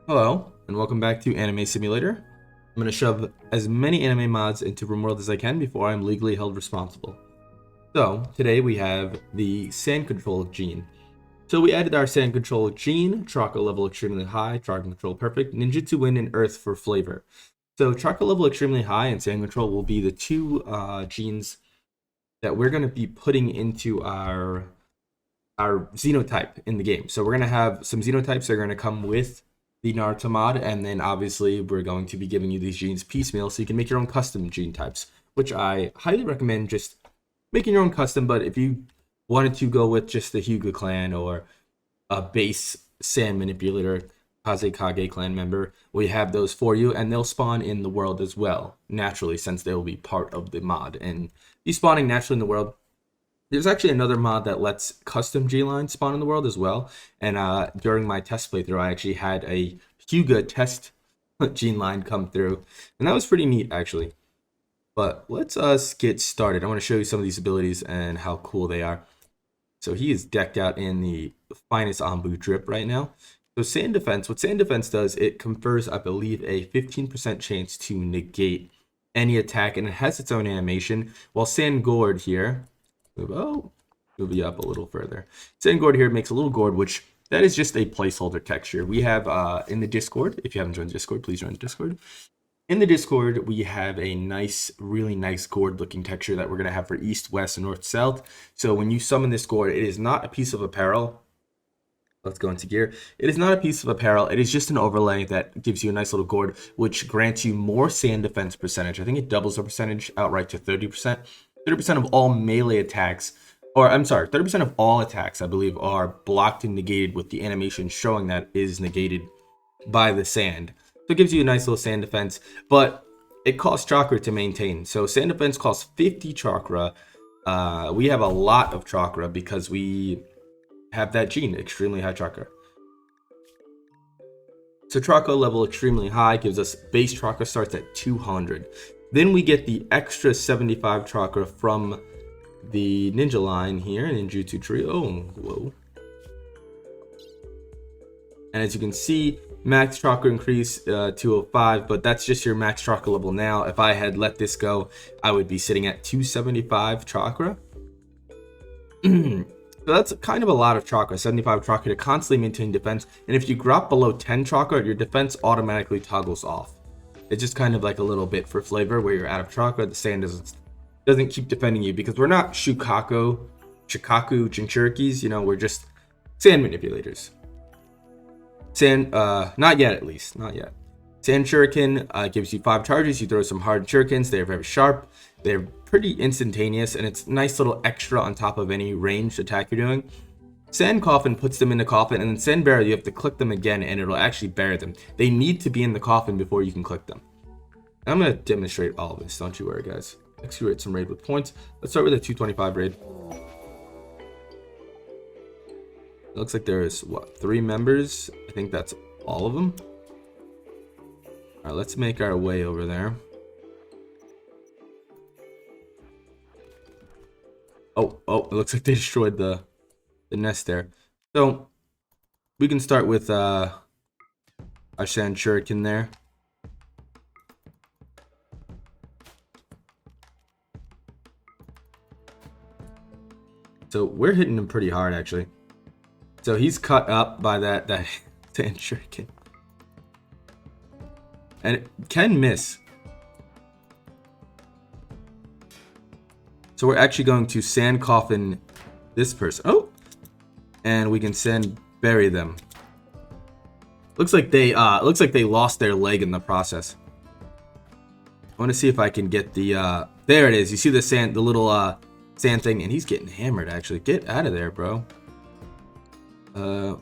Hello, and welcome back to Anime Simulator. I'm going to shove as many anime mods into Rimworld as I can before I'm legally held responsible. So, today we have the Sand Control Gene. So we added our Sand Control Gene, Chakra level extremely high, Chakra Control perfect, Ninjutsu Wind, and Earth for flavor. So Chakra level extremely high and Sand Control will be the two genes that we're going to be putting into our xenotype in the game. So we're going to have some xenotypes that are going to come with the Naruto mod, and then obviously we're going to be giving you these genes piecemeal so you can make your own custom gene types, which I highly recommend just making your own custom. But if you wanted to go with just the Hyuga clan or a base sand manipulator Kazekage clan member, we have those for you, and they'll spawn in the world as well naturally since they will be part of the mod. And these spawning naturally in the world, there's actually another mod that lets custom G-lines spawn in the world as well. And during my test playthrough, I actually had a Hyuga test gene line come through. And that was pretty neat, actually. But let's get started. I want to show you some of these abilities and how cool they are. So he is decked out in the finest Anbu drip right now. So Sand Defense, what Sand Defense does, it confers, I believe, a 15% chance to negate any attack. And it has its own animation. While Sand Gourd here... move you up a little further. Sand Gourd here makes a little gourd, which that is just a placeholder texture. We have in the Discord, if you haven't joined the Discord, please join the Discord. In the Discord, we have a nice, really nice gourd looking texture that we're going to have for east, west, and north, south. So when you summon this gourd, it is not a piece of apparel. Let's go into gear. It is not a piece of apparel. It is just an overlay that gives you a nice little gourd, which grants you more sand defense percentage. I think it doubles the percentage outright to 30%. 30% of all melee attacks, or I'm sorry, 30% of all attacks, I believe, are blocked and negated with the animation showing that is negated by the sand. So it gives you a nice little sand defense, but it costs chakra to maintain. So sand defense costs 50 chakra. We have a lot of chakra because we have that gene, extremely high chakra. So chakra level extremely high gives us base chakra starts at 200. Then we get the extra 75 chakra from the ninja line here, Ninjutsu Tree. Oh, whoa. And as you can see, max chakra increase 205, but that's just your max chakra level now. If I had let this go, I would be sitting at 275 chakra. So that's kind of a lot of chakra, 75 chakra to constantly maintain defense. And if you drop below 10 chakra, your defense automatically toggles off. It's just kind of like a little bit for flavor where you're out of chakra. The sand doesn't keep defending you because we're not Shikaku Jinchurikis, you know, we're just sand manipulators. Sand, not yet at least, not yet. Sand Shuriken gives you 5 charges. You throw some hard shurikens. They're very sharp. They're pretty instantaneous, and it's a nice little extra on top of any ranged attack you're doing. Sand Coffin puts them in the coffin, and then Sand Barrier, you have to click them again, and it'll actually bury them. They need to be in the coffin before you can click them. And I'm going to demonstrate all of this, don't you worry, guys. Execute some raid with points. Let's start with a 225 raid. It looks like there's, what, 3 members? I think that's all of them. All right, let's make our way over there. Oh, it looks like they destroyed the nest there. So we can start with our Sand Shuriken there. So we're hitting him pretty hard, actually. So he's cut up by that Sand Shuriken. And it can miss. So we're actually going to sand coffin this person. Oh! And we can sand bury them. Looks like they lost their leg in the process. I want to see if I can get the there it is. You see the sand, the little sand thing, and he's getting hammered actually. Get out of there, bro. You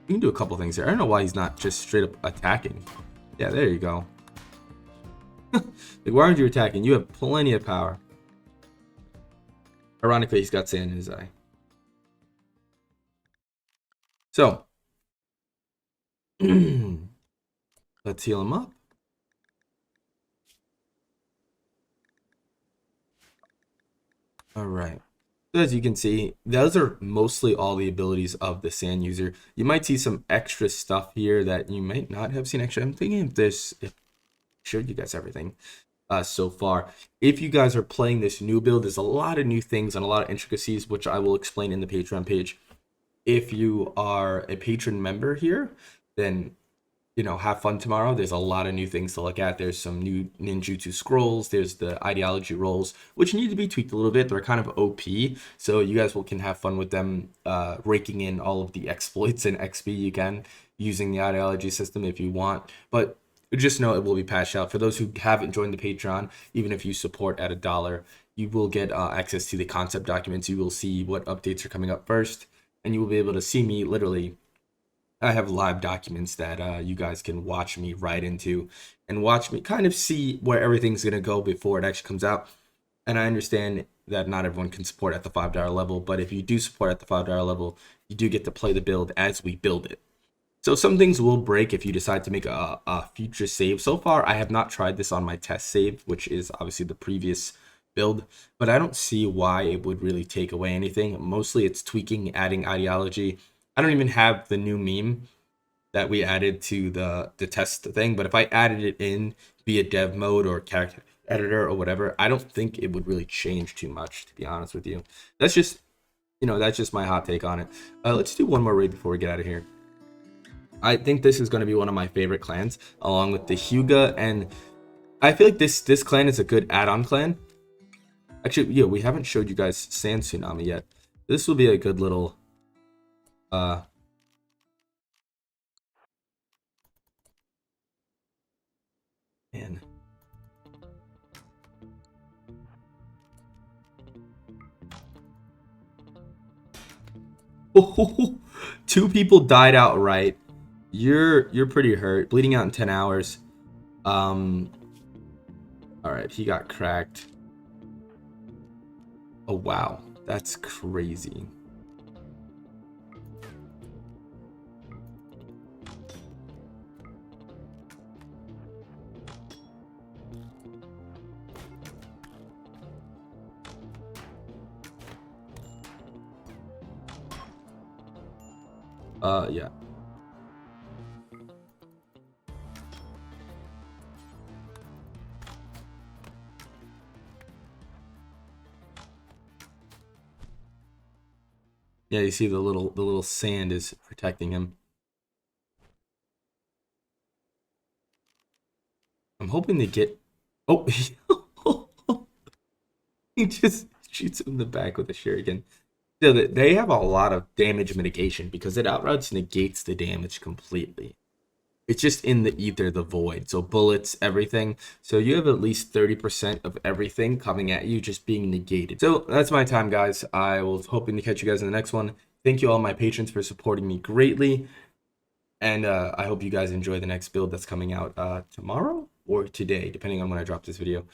can do a couple things here. I don't know why he's not just straight up attacking. Yeah, there you go. Like, why aren't you attacking? You have plenty of power. Ironically, he's got sand in his eye. So, let's heal him up. All right. So as you can see, those are mostly all the abilities of the sand user. You might see some extra stuff here that you might not have seen. Actually, I'm thinking if I showed you guys everything so far. If you guys are playing this new build, there's a lot of new things and a lot of intricacies, which I will explain in the Patreon page. If you are a patron member here, then have fun tomorrow. There's a lot of new things to look at. There's some new ninjutsu scrolls. There's the ideology rolls, which need to be tweaked a little bit. They're kind of OP, so you guys can have fun with them, raking in all of the exploits and XP you can using the ideology system if you want. But just know it will be patched out. For those who haven't joined the Patreon, even if you support at $1, you will get access to the concept documents. You will see what updates are coming up first, and you will be able to see me literally. I have live documents that you guys can watch me write into and watch me kind of see where everything's going to go before it actually comes out. And I understand that not everyone can support at the $5 level, but if you do support at the $5 level, you do get to play the build as we build it. So some things will break if you decide to make a future save. So far, I have not tried this on my test save, which is obviously the previous build, but I don't see why it would really take away anything. Mostly it's tweaking, adding ideology. I don't even have the new meme that we added to the test thing, but if I added it in, be it dev mode or character editor or whatever, I don't think it would really change too much, to be honest with you. That's just, that's just my hot take on it. Let's do one more raid before we get out of here. I think this is going to be one of my favorite clans, along with the Hyuga, and I feel like this clan is a good add-on clan. Actually, yeah, we haven't showed you guys Sand Tsunami yet. This will be a good little uh man. Oh, 2 people died outright. You're pretty hurt. Bleeding out in 10 hours. All right, he got cracked. Oh wow, that's crazy. Yeah. Yeah, you see the little sand is protecting him. I'm hoping to get. Oh, he just shoots him in the back with a shuriken. So they have a lot of damage mitigation because it outright negates the damage completely. It's just in the ether, the void. So bullets, everything. So you have at least 30% of everything coming at you just being negated. So that's my time, guys. I was hoping to catch you guys in the next one. Thank you all my patrons for supporting me greatly. And I hope you guys enjoy the next build that's coming out tomorrow or today, depending on when I drop this video.